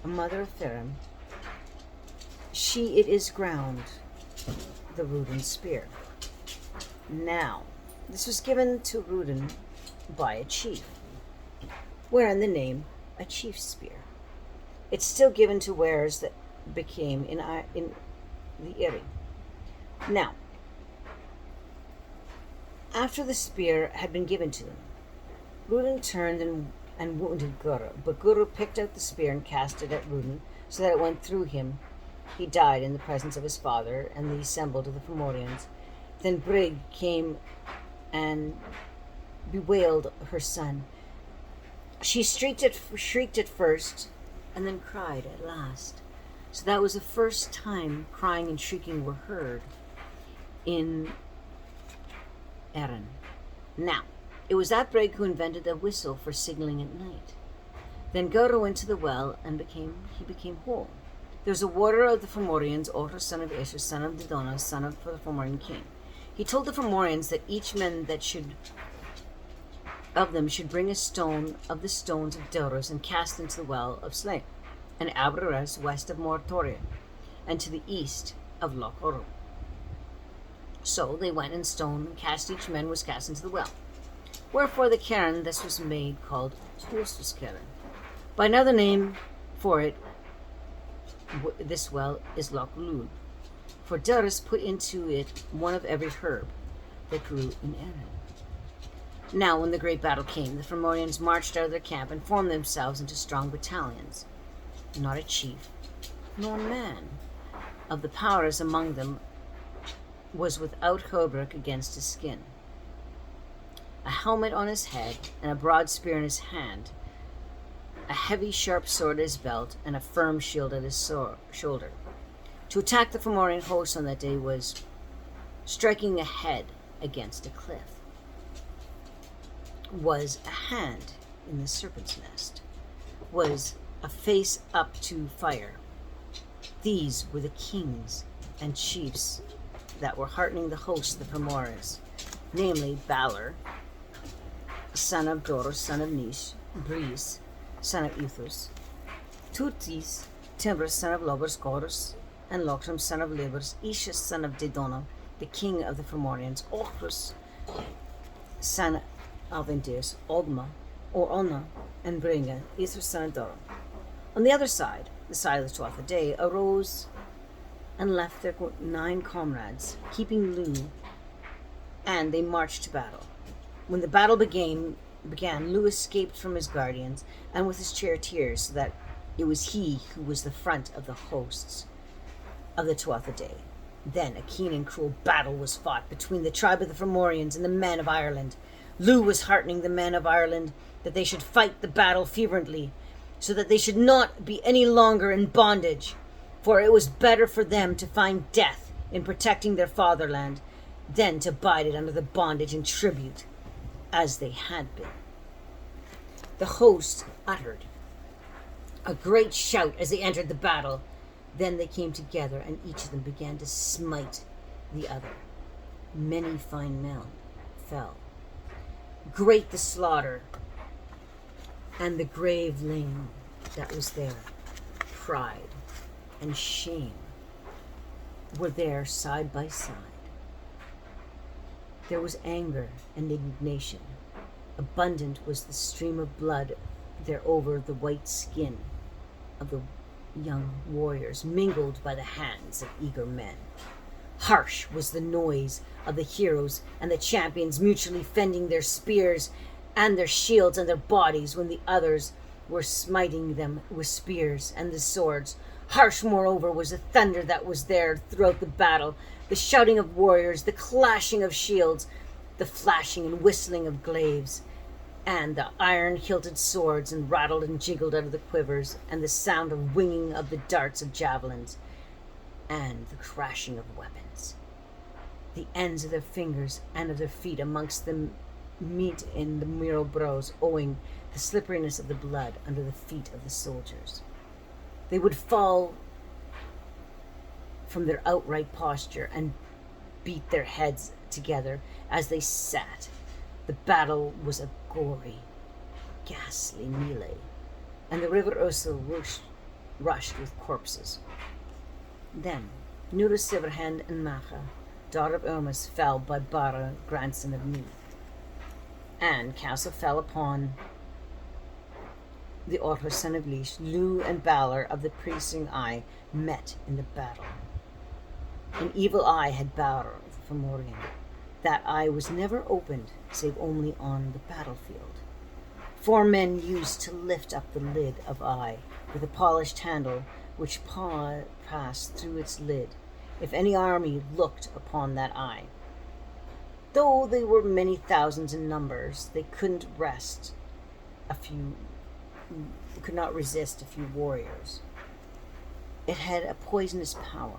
a mother of Theron, she it is ground the Rudin spear. Now, this was given to Rudin by a chief, wherein the name a chief's spear. It's still given to wearers that became in the Iri. Now, after the spear had been given to them, Rudin turned and wounded Guru, but Guru picked out the spear and cast it at Rudin, so that it went through him. He died in the presence of his father and the assembled of the Fomorians. Then Brig came and bewailed her son. She shrieked at first, and then cried at last. So that was the first time crying and shrieking were heard in Erin. Now, it was that Brig who invented the whistle for signaling at night. Then Guru went to the well and became whole. There was a warder of the Fomorians, Othra, son of Isha, son of Didona, son of the Fomorian king. He told the Fomorians that each man of them should bring a stone of the stones of Doros and cast into the well of Slane, and Abrares west of Moytura, and to the east of Lugh. So they went, and stone cast each man was cast into the well. Wherefore the cairn this was made called Tuatha's cairn. By another name for it, this well is Lugh, for Doros put into it one of every herb that grew in Erin. Now, when the great battle came, the Fomorians marched out of their camp and formed themselves into strong battalions. Not a chief, nor a man of the powers among them was without hauberk against his skin, a helmet on his head, and a broad spear in his hand, a heavy sharp sword at his belt, and a firm shield at his shoulder. To attack the Fomorian host on that day was striking a head against a cliff, was a hand in the serpent's nest, was a face up to fire. These were the kings and chiefs that were heartening the host of the Fomorians, namely Balor, son of Doros, son of Nish, Breeze, son of Uthus, Tutis, Timbris, son of Lobers, Gorus, and Loctram, son of Libers, Isha, son of Didona, the king of the Fomorians, Ochrus, son of Indius, Ogma, or Onna, and Bringa, Isra, son of Dorum. On the other side, the side of the Tuatha De, arose and left their 9 comrades, keeping Lugh, and they marched to battle. When the battle began, Lugh escaped from his guardians and with his charioteers, so that it was he who was the front of the hosts of the Tuatha De. Then a keen and cruel battle was fought between the tribe of the Fomorians and the men of Ireland. Lugh was heartening the men of Ireland that they should fight the battle fervently, so that they should not be any longer in bondage, for it was better for them to find death in protecting their fatherland than to bide it under the bondage and tribute as they had been. The host uttered a great shout as they entered the battle. Then they came together, and each of them began to smite the other. Many fine men fell. Great the slaughter, and the grave ling that was there. Pride and shame were there side by side. There was anger and indignation. Abundant was the stream of blood there over the white skin of the young warriors, mingled by the hands of eager men. Harsh was the noise of the heroes and the champions mutually fending their spears and their shields and their bodies when the others were smiting them with spears and the swords. Harsh, moreover, was the thunder that was there throughout the battle, the shouting of warriors, the clashing of shields, the flashing and whistling of glaives, and the iron-hilted swords and rattled and jingled out of the quivers, and the sound of winging of the darts of javelins, and the crashing of weapons. The ends of their fingers and of their feet amongst them meet in the mural brows, owing the slipperiness of the blood under the feet of the soldiers. They would fall from their outright posture and beat their heads together as they sat, The battle was a gory, ghastly melee, and the river Ursel rushed with corpses. Then Nuda Silverhand and Macha, daughter of Urmus, fell by Bara, grandson of Ni. And Castle fell upon the Orhus, son of Leash. Lugh and Balor of the piercing eye met in the battle. An evil eye had Balor of the Fomorian. That eye was never opened, save only on the battlefield. 4 men used to lift up the lid of eye with a polished handle which passed through its lid, if any army looked upon that eye. Though they were many thousands in numbers, they could not resist a few warriors. It had a poisonous power.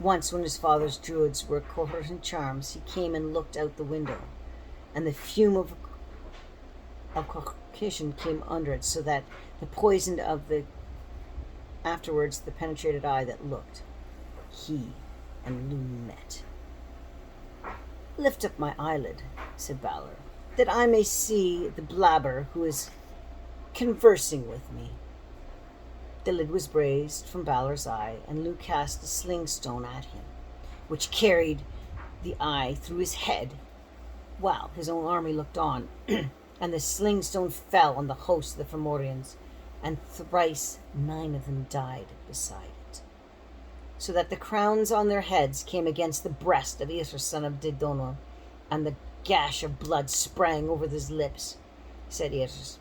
Once, when his father's druids were coercing charms, he came and looked out the window, and the fume of concussion came under it, so that the poison of the afterwards the penetrated eye that looked. He and Lugh met. "Lift up my eyelid," said Balor, "that I may see the blabber who is conversing with me." The lid was raised from Balor's eye, and Lugh cast a sling stone at him, which carried the eye through his head, while his own army looked on, and the sling stone fell on the host of the Fomorians, and thrice 9 of them died beside it, so that the crowns on their heads came against the breast of Isra, son of Didona, and the gash of blood sprang over his lips. Said Isra,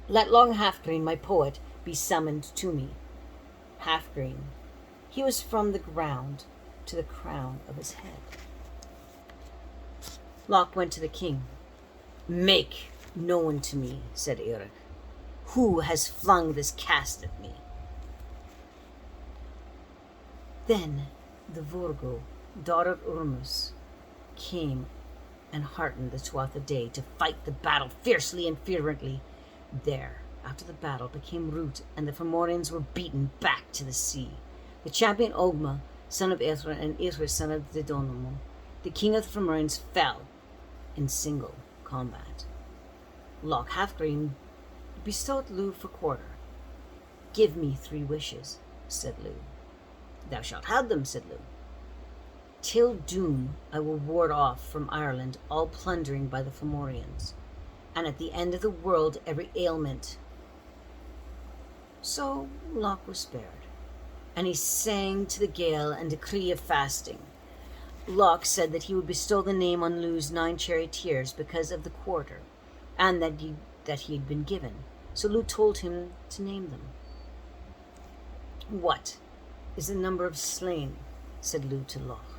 "Let Long Halfgreen, my poet, be summoned to me." Halfgreen, he was from the ground to the crown of his head. Lugh went to the king. "Make known to me," said Eric, "who has flung this cast at me." Then the Mhorragu, daughter of Urmus, came and heartened the Tuatha De to fight the battle fiercely and fervently. There, after the battle, became rout, and the Fomorians were beaten back to the sea. The champion Ogma, son of Ithra, and Ithra, son of Didonamo, the king of the Fomorians, fell in single combat. Lugh Halfgreen bestowed Lugh for quarter. "Give me 3 wishes," said Lugh. "Thou shalt have them," said Lugh. "Till doom I will ward off from Ireland all plundering by the Fomorians, and at the end of the world every ailment." So Lugh was spared, and he sang to the gale and decree of fasting. Lugh said that he would bestow the name on Lugh's 9 charioteers because of the quarter, and that he had been given. So Lugh told him to name them. "What is the number of slain?" said Lugh to Lugh.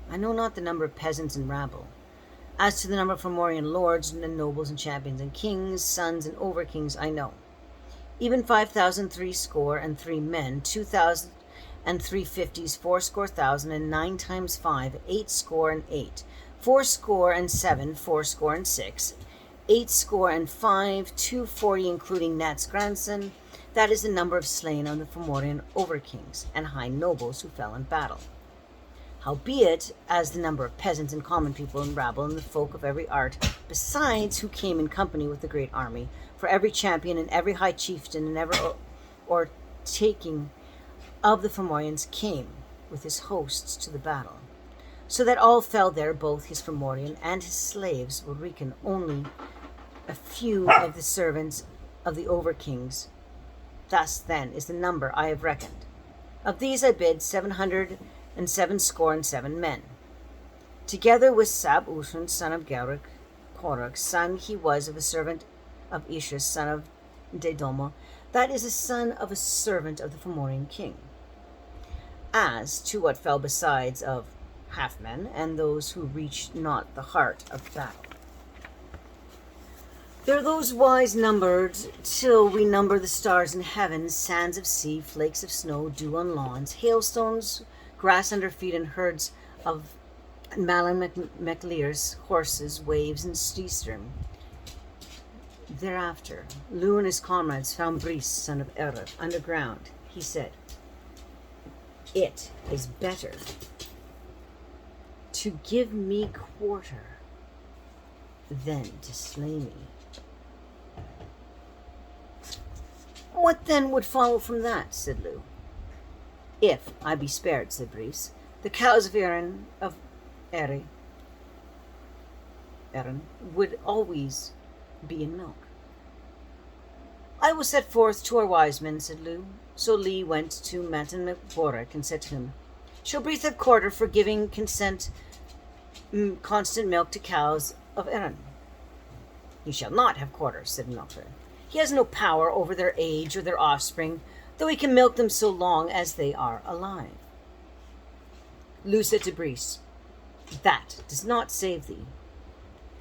"I know not the number of peasants and rabble. As to the number of Fomorian lords and nobles and champions and kings, sons and over-kings, I know. Even 5,300 men, 2,350, 400,000, and 9 times 5, 8 fourscore, 406, 805, 240, including Nat's grandson. That is the number of slain on the Fomorian over-kings and high nobles who fell in battle. Howbeit, as the number of peasants and common people and rabble and the folk of every art, besides who came in company with the great army, for every champion and every high chieftain and every taking of the Fomorians came with his hosts to the battle, so that all fell there, both his Fomorian and his slaves were reckoned, only a few of the servants of the over-kings. Thus, then, is the number I have reckoned. Of these I bid 777 men. Together with Sab Uthran, son of Gauric, Korach, son he was of a servant of Ishus, son of Dedoma, that is a son of a servant of the Fomorian king. As to what fell besides of half-men, and those who reached not the heart of battle, there are those wise numbered till we number the stars in heaven, sands of sea, flakes of snow, dew on lawns, hailstones, grass under feet, and herds of Malamaclears, horses, waves, and sea stream. Thereafter, Lugh and his comrades found Brice, son of Erev, underground. He said, "It is better to give me quarter then to slay me. What then would follow from that, said Lugh. If I be spared, said Brees, the cows of Erin would always be in milk. I will set forth to our wise men, said Lugh. So Lee went to Matan Mhorragu and said to him, Shall Breath have quarter for giving constant milk to cows of Erin? He shall not have quarter, said Moytura. He has no power over their age or their offspring, though he can milk them so long as they are alive. Lugh said to Brees, That does not save thee.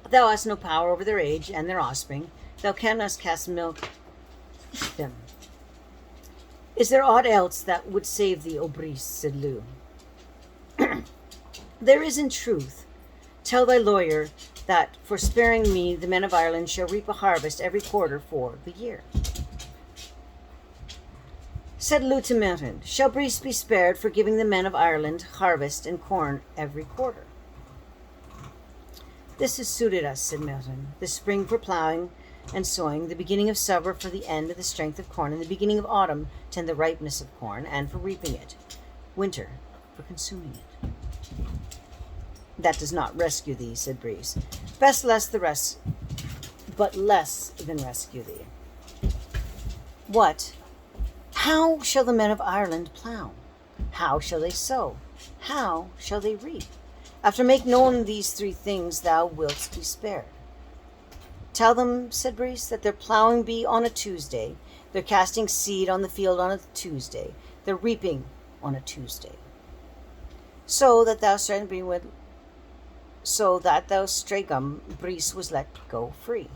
Thou hast no power over their age and their offspring. Thou canst cast milk them. Is there aught else that would save thee, O Brees? Said Lugh. There is in truth. Tell thy lawyer that for sparing me the men of Ireland shall reap a harvest every quarter for the year. Said Lugh to Mhorragu, Shall Brees be spared for giving the men of Ireland harvest and corn every quarter? This has suited us, said Mhorragu, the spring for ploughing and sowing, the beginning of summer for the end of the strength of corn, and the beginning of autumn to end the ripeness of corn, and for reaping it, winter for consuming it. That does not rescue thee, said Brees. Best less the rest, but less than rescue thee. What? How shall the men of Ireland plough? How shall they sow? How shall they reap? After make known these three things, thou wilt be spared. Tell them, said Brees, that their ploughing be on a Tuesday, their casting seed on the field on a Tuesday, their reaping on a Tuesday. So that thou Stragum Brees was let go free.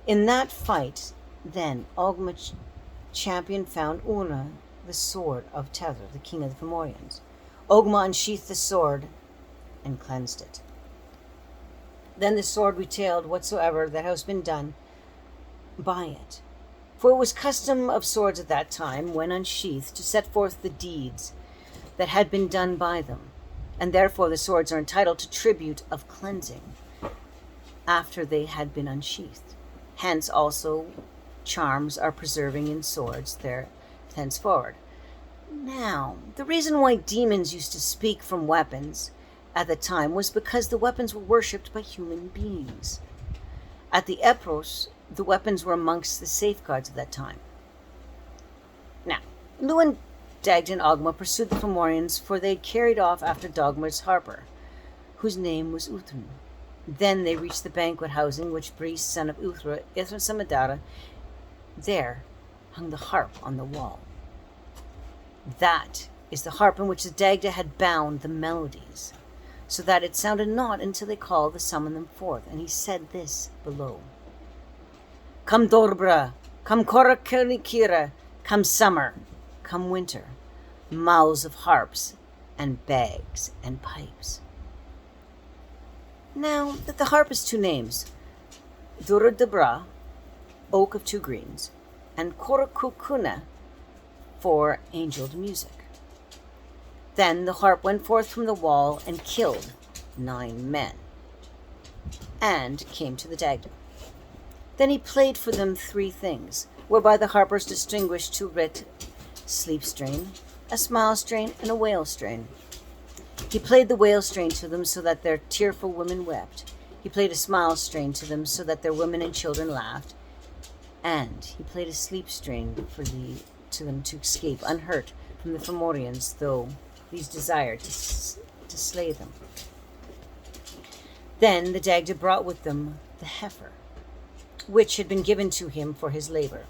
In that fight, then, Ogma champion found Una, the sword of Tether, the king of the Fomorians. Ogma unsheathed the sword and cleansed it. Then the sword retailed whatsoever that has been done by it. For it was custom of swords at that time, when unsheathed, to set forth the deeds that had been done by them, and therefore the swords are entitled to tribute of cleansing after they had been unsheathed. Hence also charms are preserving in swords there henceforward. Now, the reason why demons used to speak from weapons at the time was because the weapons were worshipped by human beings. At the Epros, the weapons were amongst the safeguards of that time. Now, Lugh and Dagda and Ogma pursued the Fomorians, for they had carried off after Dogma's harper, whose name was Uthran. Then they reached the banquet housing which Brees, son of Uthra, Ithra Samadara, there hung the harp on the wall. That is the harp in which the Dagda had bound the melodies, so that it sounded not until they called to summon them forth, and he said this below. Come Dorbra, come Korakunikira, come summer, come winter, mouths of harps and bags and pipes. Now that the harp has two names, Durud Debra, oak of two greens, and Korakukuna, for angeled music. Then the harp went forth from the wall and killed 9 men, and came to the Dagda. Then he played for them 3 things, whereby the harpers distinguished to wit sleep strain, a smile strain, and a wail strain. He played the wail strain to them so that their tearful women wept. He played a smile strain to them so that their women and children laughed. And he played a sleep strain to them to escape unhurt from the Fomorians, though these desired to slay them. Then the Dagda brought with them the heifer, which had been given to him for his labor.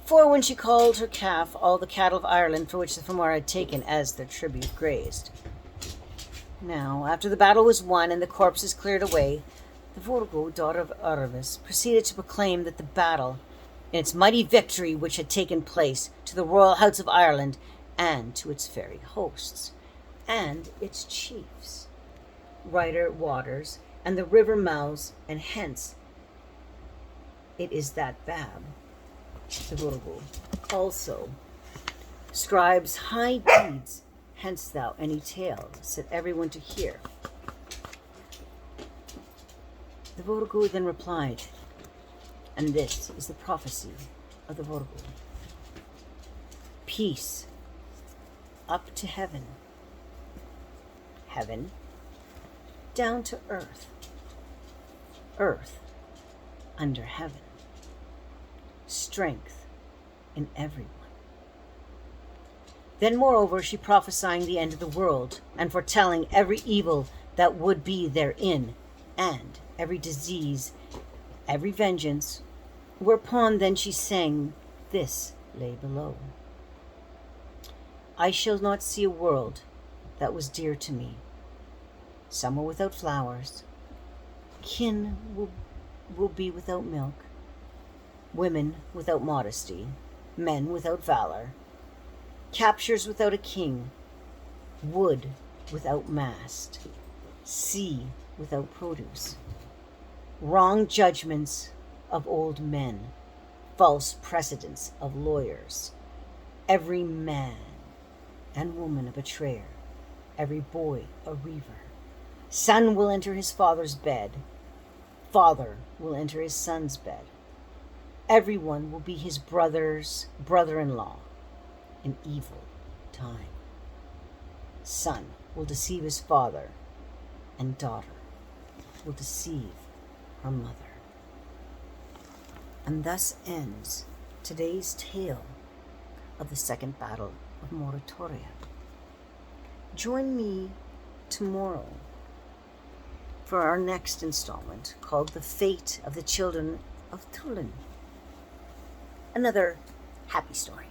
For when she called her calf, all the cattle of Ireland for which the Fomor had taken as their tribute grazed. Now, after the battle was won and the corpses cleared away, the Mhorragu, daughter of Arvis, proceeded to proclaim that the battle, in its mighty victory which had taken place, to the royal house of Ireland and to its fairy hosts, and its chiefs, Ryder Waters, and the river mouths, and hence it is that Bab, the Mhorragu, also scribes high deeds, hence thou any tale, said everyone to hear. The Mhorragu then replied, and this is the prophecy of the Mhorragu. Peace up to heaven, heaven down to earth, earth under heaven, strength in everyone. Then moreover she prophesying the end of the world, and foretelling every evil that would be therein, and every disease, every vengeance, whereupon then she sang this lay below. I shall not see a world that was dear to me, summer without flowers, kin will be without milk, women without modesty, men without valor, captures without a king, wood without mast, sea without produce, wrong judgments of old men, false precedents of lawyers, every man and woman a betrayer, every boy a reaver. Son will enter his father's bed, father will enter his son's bed. Everyone will be his brother's brother-in-law in evil time. Son will deceive his father, and daughter will deceive her mother. And thus ends today's tale of the Second Battle of Moytura. Join me tomorrow for our next installment called The Fate of the Children of Tulin. Another happy story.